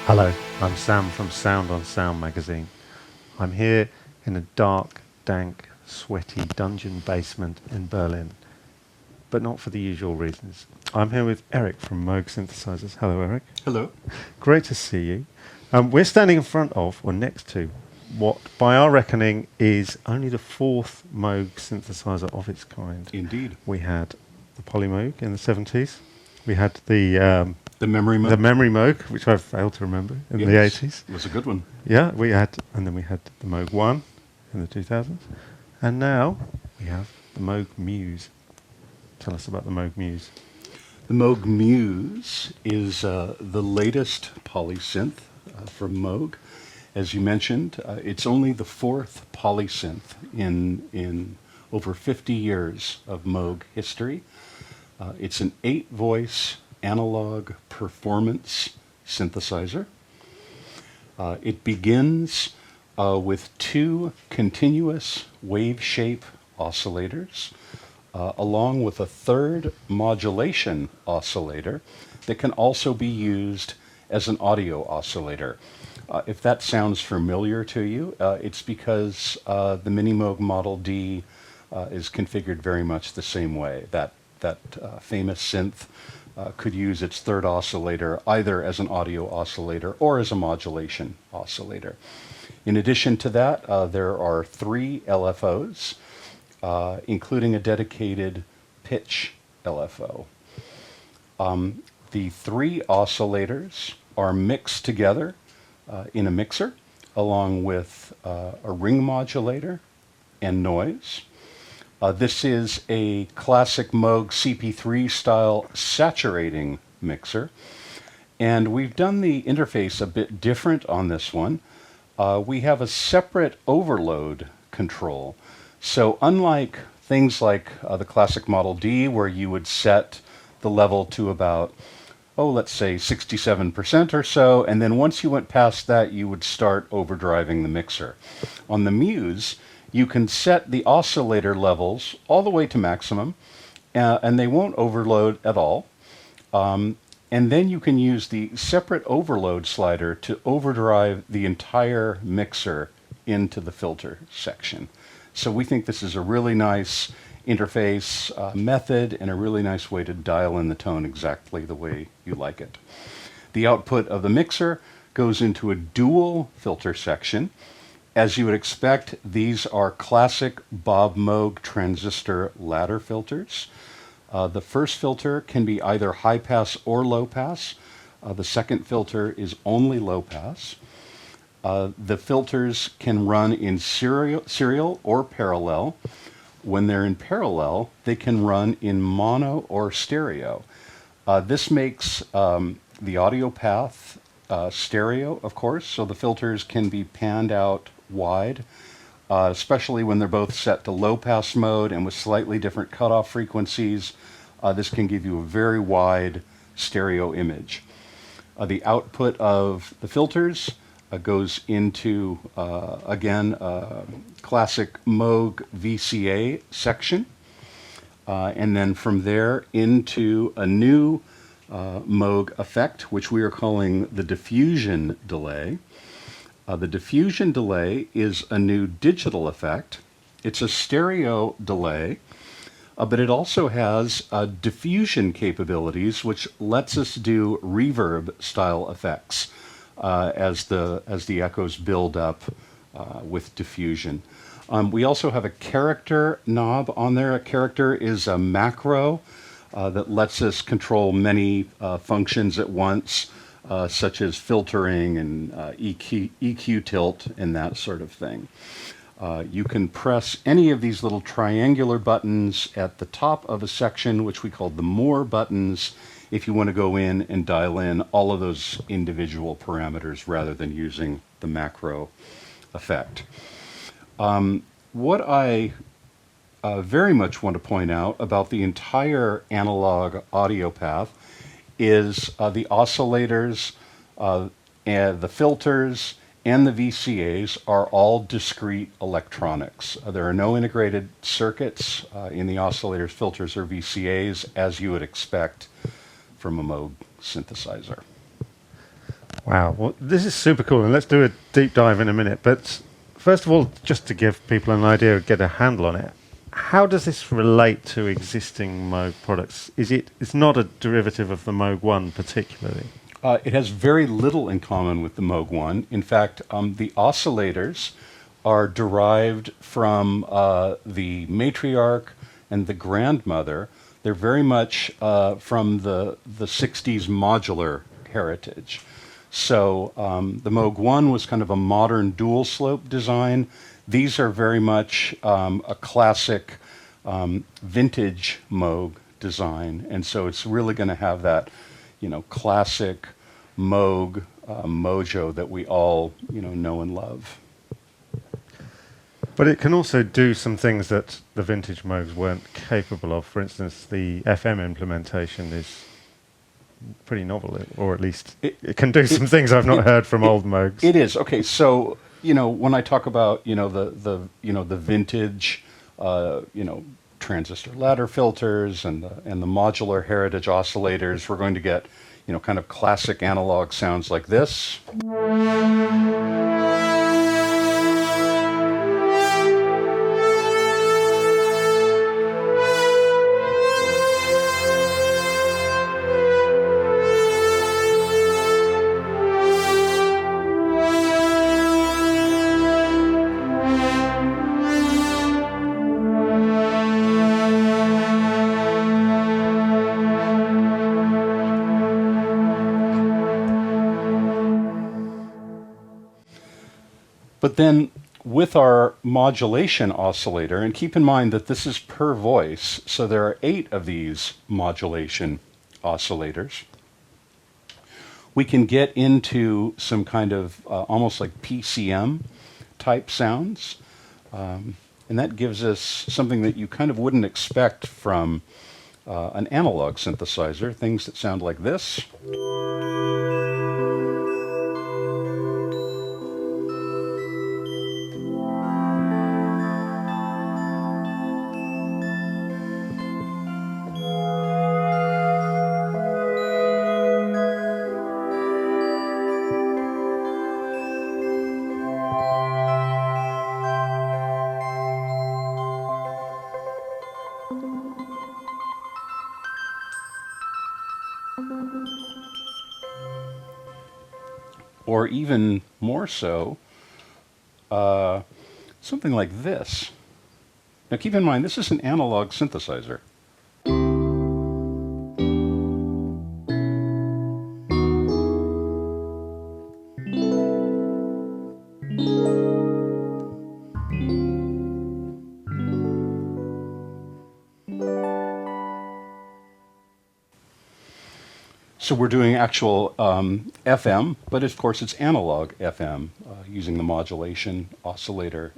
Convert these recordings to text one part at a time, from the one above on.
Hello, I'm Sam from Sound on Sound magazine. I'm here in a dark, dank, sweaty dungeon basement in Berlin, but not for the usual reasons. I'm here with Eric from Moog Synthesizers. Hello, Eric. Hello. Great to see you. We're standing in front of, or next to, what, by our reckoning, is only the fourth Moog synthesizer of its kind. Indeed. We had the Polymoog in the 70s. We had the memory Moog. the memory Moog, which I failed to remember, in the 80s. It was a good one. Yeah, and then we had the Moog 1 in the 2000s. And now we have the Moog Muse. Tell us about the Moog Muse. The Moog Muse is the latest polysynth from Moog. As you mentioned, it's only the fourth polysynth in over 50 years of Moog history. It's an 8-voice analog performance synthesizer. It begins with 2 continuous wave shape oscillators, along with a third modulation oscillator that can also be used as an audio oscillator. If that sounds familiar to you, it's because the Mini Moog Model D is configured very much the same way. That famous synth could use its third oscillator either as an audio oscillator or as a modulation oscillator. In addition to that, there are 3 LFOs, including a dedicated pitch LFO. The 3 oscillators are mixed together in a mixer, along with a ring modulator and noise. This is a classic Moog CP3 style saturating mixer, and we've done the interface a bit different on this one. We have a separate overload control. So unlike things like the classic Model D, where you would set the level to about, let's say 67% or so, and then once you went past that, you would start overdriving the mixer. On the Muse, you can set the oscillator levels all the way to maximum, and they won't overload at all. And then you can use the separate overload slider to overdrive the entire mixer into the filter section. So we think this is a really nice interface method and a really nice way to dial in the tone exactly the way you like it. The output of the mixer goes into a dual filter section. As you would expect, these are classic Bob Moog transistor ladder filters. The first filter can be either high pass or low pass. The second filter is only low pass. The filters can run in serial or parallel. When they're in parallel, they can run in mono or stereo. This makes the audio path stereo, of course, so the filters can be panned out wide, especially when they're both set to low pass mode and with slightly different cutoff frequencies. This can give you a very wide stereo image. The output of the filters goes into, again, classic Moog VCA section, and then from there into a new Moog effect, which we are calling the diffusion delay. The diffusion delay is a new digital effect. It's a stereo delay, but it also has diffusion capabilities, which lets us do reverb style effects as the echoes build up with diffusion. We also have a character knob on there. A character is a macro that lets us control many functions at once, such as filtering and EQ tilt and that sort of thing. You can press any of these little triangular buttons at the top of a section, which we call the More buttons, if you want to go in and dial in all of those individual parameters rather than using the macro effect. What I very much want to point out about the entire analog audio path is the oscillators, and the filters, and the VCAs are all discrete electronics. There are no integrated circuits in the oscillators, filters, or VCAs, as you would expect from a Moog synthesizer. Wow, well, this is super cool, and let's do a deep dive in a minute. But first of all, just to give people an idea, get a handle on it, how does this relate to existing Moog products? It's not a derivative of the Moog 1 particularly? It has very little in common with the Moog 1. In fact, the oscillators are derived from the matriarch and the grandmother. They're very much from the 60s modular heritage. So the Moog 1 was kind of a modern dual slope design. These are very much a classic vintage Moog design. And so it's really going to have that, classic Moog mojo that we all, know and love. But it can also do some things that the vintage Moogs weren't capable of. For instance, the FM implementation is pretty novel, or at least it can do some things I've not heard from old Moogs. It is. Okay, so, when I talk about, the vintage, transistor ladder filters and the modular heritage oscillators, we're going to get, kind of classic analog sounds like this. But then with our modulation oscillator, and keep in mind that this is per voice, so there are 8 of these modulation oscillators, we can get into some kind of almost like PCM type sounds. And that gives us something that you kind of wouldn't expect from an analog synthesizer, things that sound like this. Or even more so, something like this. Now keep in mind, this is an analog synthesizer. So we're doing actual FM, but of course it's analog FM using the modulation oscillator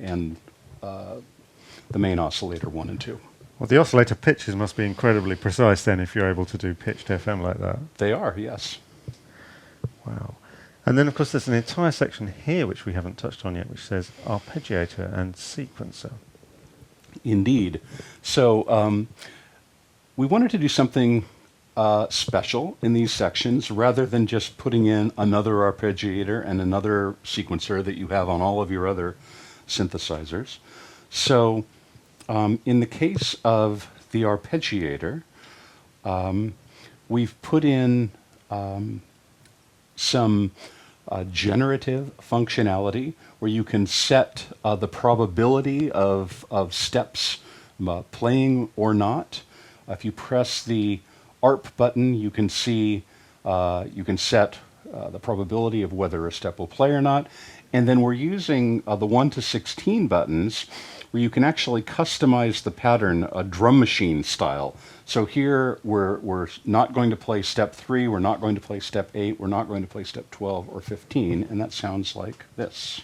and the main oscillator 1 and 2. Well, the oscillator pitches must be incredibly precise then if you're able to do pitched FM like that. They are, yes. Wow. And then, of course, there's an entire section here which we haven't touched on yet, which says Arpeggiator and Sequencer. Indeed. So we wanted to do something special in these sections rather than just putting in another arpeggiator and another sequencer that you have on all of your other synthesizers. So in the case of the arpeggiator, we've put in some generative functionality where you can set the probability of steps playing or not. If you press the ARP button, you can see, you can set the probability of whether a step will play or not. And then we're using the 1 to 16 buttons where you can actually customize the pattern drum machine style. So here we're not going to play step 3, we're not going to play step 8, we're not going to play step 12 or 15, and that sounds like this.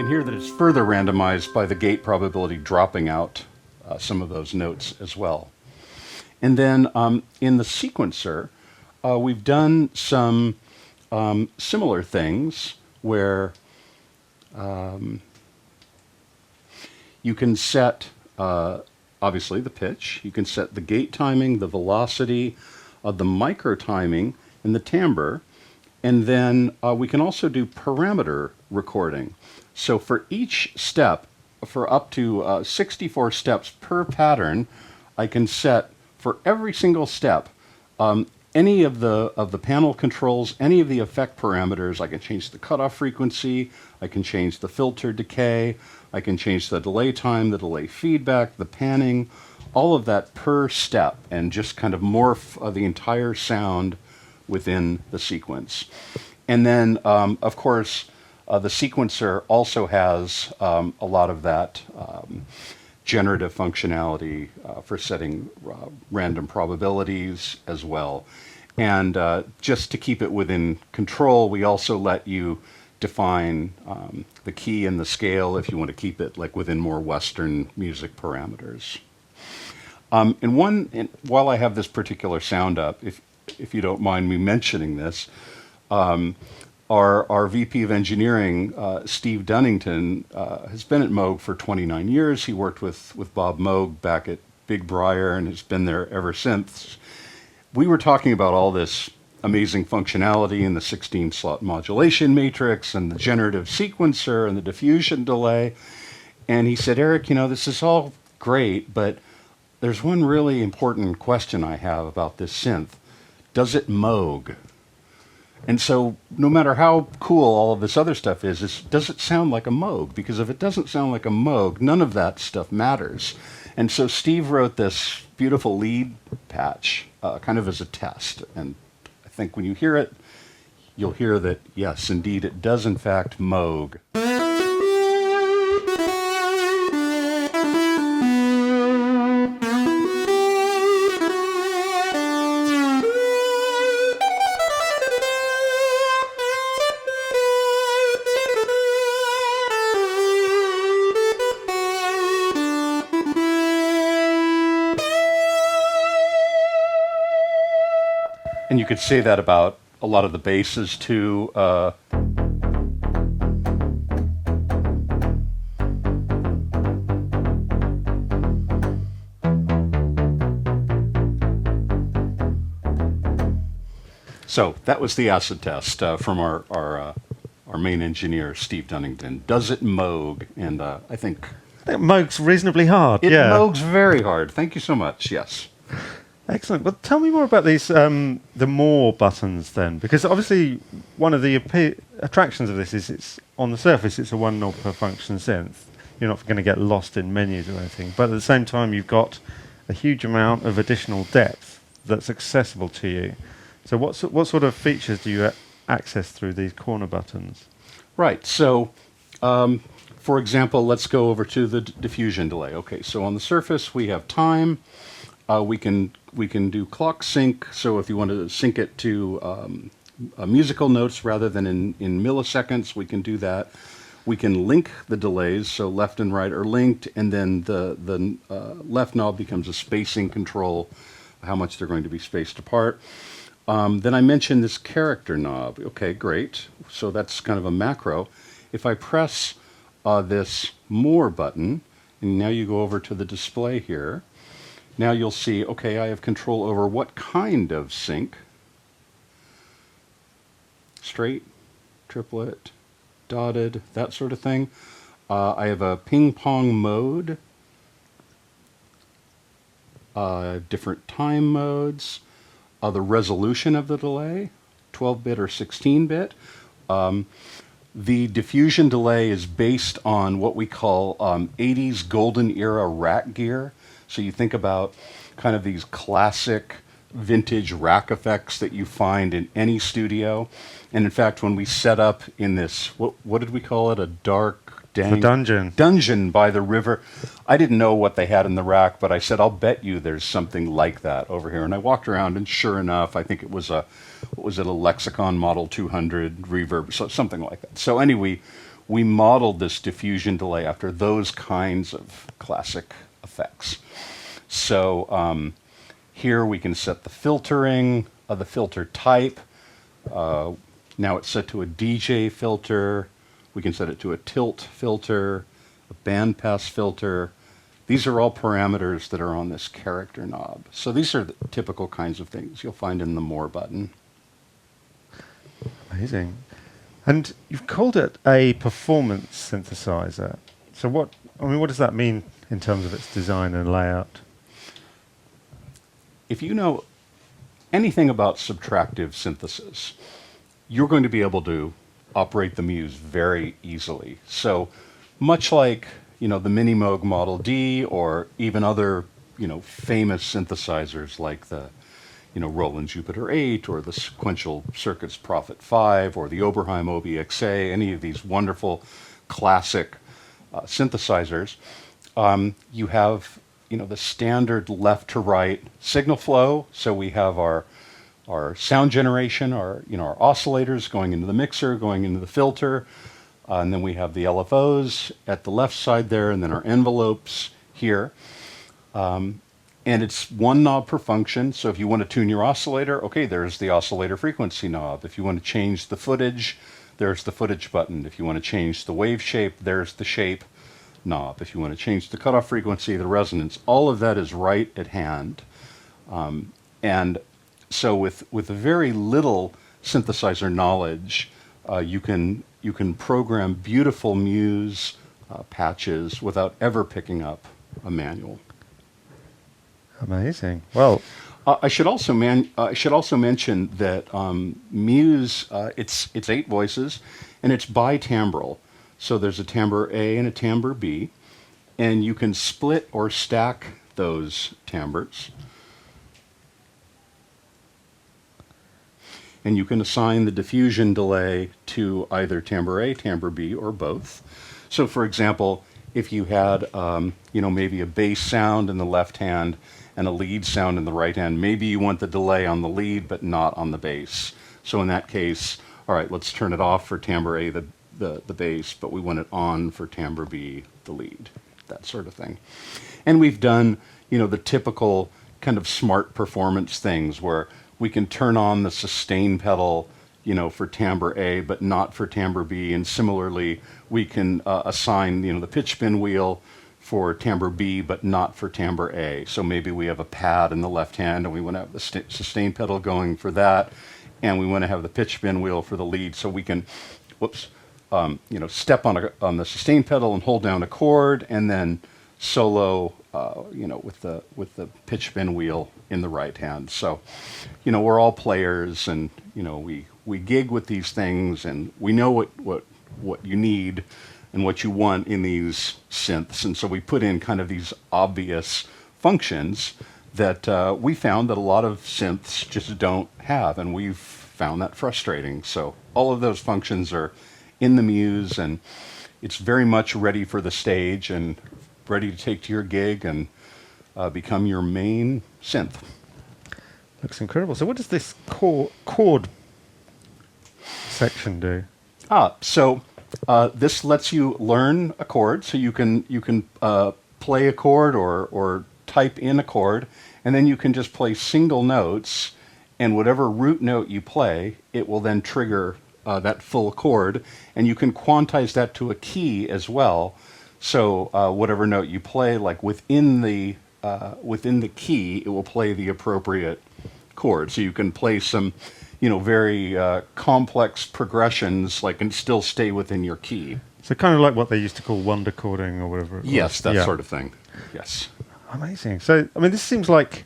Hear that it's further randomized by the gate probability dropping out some of those notes as well. And then in the sequencer, we've done some similar things where you can set obviously the pitch. You can set the gate timing, the velocity, the micro timing, and the timbre. And then we can also do parameter recording. So for each step, for up to 64 steps per pattern, I can set for every single step any of the panel controls, any of the effect parameters. I can change the cutoff frequency, I can change the filter decay, I can change the delay time, the delay feedback, the panning, all of that per step, and just kind of morph the entire sound within the sequence. And then, of course, the sequencer also has a lot of that generative functionality for setting random probabilities as well. And just to keep it within control, we also let you define the key and the scale if you want to keep it like within more Western music parameters. And while I have this particular sound up, if you don't mind me mentioning this, our VP of Engineering, Steve Dunnington, has been at Moog for 29 years. He worked with Bob Moog back at Big Briar and has been there ever since. We were talking about all this amazing functionality in the 16-slot modulation matrix and the generative sequencer and the diffusion delay. And he said, Eric, this is all great, but there's one really important question I have about this synth. Does it Moog? And so no matter how cool all of this other stuff is, does it sound like a Moog? Because if it doesn't sound like a Moog, none of that stuff matters. And so Steve wrote this beautiful lead patch kind of as a test. And I think when you hear it, you'll hear that, yes, indeed, it does in fact Moog. And you could say that about a lot of the basses too. So that was the acid test from our main engineer, Steve Dunnington. Does it Moog? And I think Moog's reasonably hard. It Moog's very hard. Thank you so much. Yes. Excellent. Well, tell me more about these, the more buttons then, because obviously one of the attractions of this is it's on the surface it's a one knob per function synth. You're not going to get lost in menus or anything, but at the same time you've got a huge amount of additional depth that's accessible to you. So what sort of features do you access through these corner buttons? Right. So, for example, let's go over to the diffusion delay. Okay. So on the surface we have time. We can do clock sync, so if you want to sync it to musical notes rather than in milliseconds, we can do that. We can link the delays, so left and right are linked, and then the left knob becomes a spacing control, how much they're going to be spaced apart. Then I mentioned this character knob. Okay, great. So that's kind of a macro. If I press this more button, and now you go over to the display here, now you'll see, okay, I have control over what kind of sync. Straight, triplet, dotted, that sort of thing. I have a ping pong mode, different time modes, the resolution of the delay, 12-bit or 16-bit. The diffusion delay is based on what we call 80s golden era rack gear. So you think about kind of these classic vintage rack effects that you find in any studio. And in fact, when we set up in this, what did we call it? A dark, dank dungeon by the river. I didn't know what they had in the rack, but I said, I'll bet you there's something like that over here. And I walked around, and sure enough, I think it was a Lexicon Model 200 reverb, so something like that. So anyway, we modeled this diffusion delay after those kinds of classic effects. So here we can set the filtering, the filter type. Now it's set to a DJ filter. We can set it to a tilt filter, a bandpass filter, These are all parameters that are on this character knob. So these are the typical kinds of things you'll find in the More button. Amazing. And you've called it a performance synthesizer. So what does that mean in terms of its design and layout? If you know anything about subtractive synthesis, you're going to be able to operate the Muse very easily. So much like, the Mini Moog Model D, or even other, famous synthesizers like the, Roland Jupiter 8, or the Sequential Circuits Prophet 5, or the Oberheim OBXA, any of these wonderful classic synthesizers, you have, the standard left to right signal flow. So we have our sound generation, our oscillators going into the mixer, going into the filter, and then we have the LFOs at the left side there, and then our envelopes here. And it's one knob per function. So if you want to tune your oscillator, okay, there's the oscillator frequency knob. If you want to change the footage, there's the footage button. If you want to change the wave shape, there's the shape knob. If you want to change the cutoff frequency, the resonance, all of that is right at hand. And so with very little synthesizer knowledge, you can program beautiful Muse patches without ever picking up a manual. Amazing. Well, I should also mention that Muse, it's 8 voices, and it's bi-timbral. So there's a timbre A and a timbre B, and you can split or stack those timbres. And you can assign the diffusion delay to either timbre A, timbre B, or both. So for example, if you had, maybe a bass sound in the left hand and a lead sound in the right hand, maybe you want the delay on the lead but not on the bass. So in that case, all right, let's turn it off for timbre A, the bass, but we want it on for timbre B, the lead, that sort of thing. And we've done, the typical kind of smart performance things where we can turn on the sustain pedal, for timbre A, but not for timbre B. And similarly, we can assign, the pitch bend wheel for timbre B, but not for timbre A. So maybe we have a pad in the left hand, and we want to have the sustain pedal going for that, and we want to have the pitch bend wheel for the lead. So we can, step on the sustain pedal and hold down a chord, and then solo, with the pitch bend wheel in the right hand. So, we're all players, and we gig with these things, and we know what you need and what you want in these synths. And so we put in kind of these obvious functions that we found that a lot of synths just don't have, and we've found that frustrating. So all of those functions are in the Muse, and it's very much ready for the stage and ready to take to your gig and become your main synth. Looks incredible. So what does this chord section do? So this lets you learn a chord, so you can play a chord or type in a chord, and then you can just play single notes, and whatever root note you play, it will then trigger that full chord, and you can quantize that to a key as well. So whatever note you play, like within the key, it will play the appropriate chord. So you can play some, very complex progressions, and still stay within your key. So kind of like what they used to call wonder chording or whatever it was. Yes, that sort of thing. Yes. Amazing. So, this seems like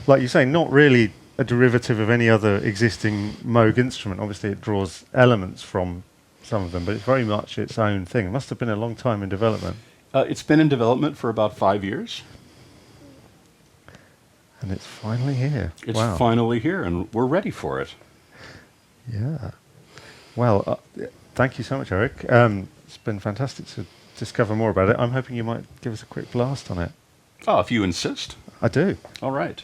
you say, not really a derivative of any other existing Moog instrument. Obviously, it draws elements from some of them, but it's very much its own thing. It must have been a long time in development. It's been in development for about 5 years. And it's finally here. It's finally here, and we're ready for it. Yeah. Well, thank you so much, Eric. It's been fantastic to discover more about it. I'm hoping you might give us a quick blast on it. Oh, if you insist. I do. All right.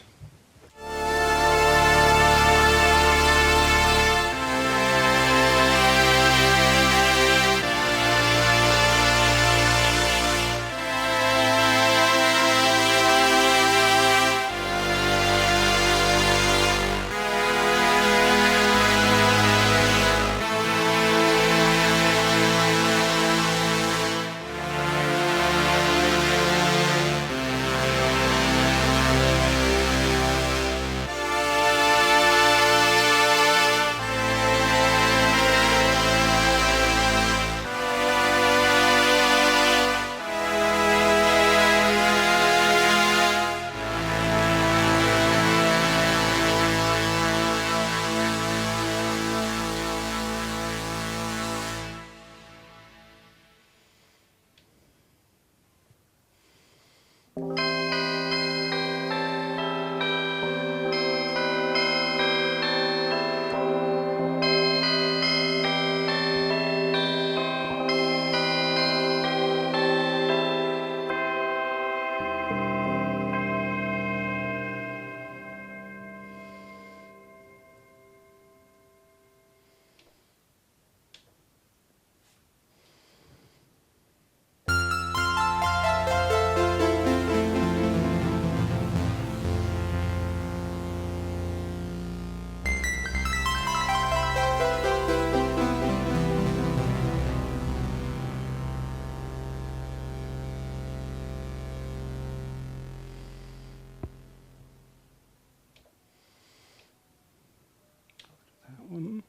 one.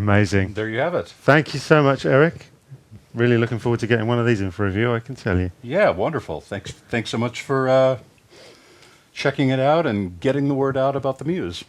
Amazing. There you have it. Thank you so much, Eric. Really looking forward to getting one of these in for review, I can tell you. Yeah, wonderful. Thanks so much for checking it out and getting the word out about the Muse.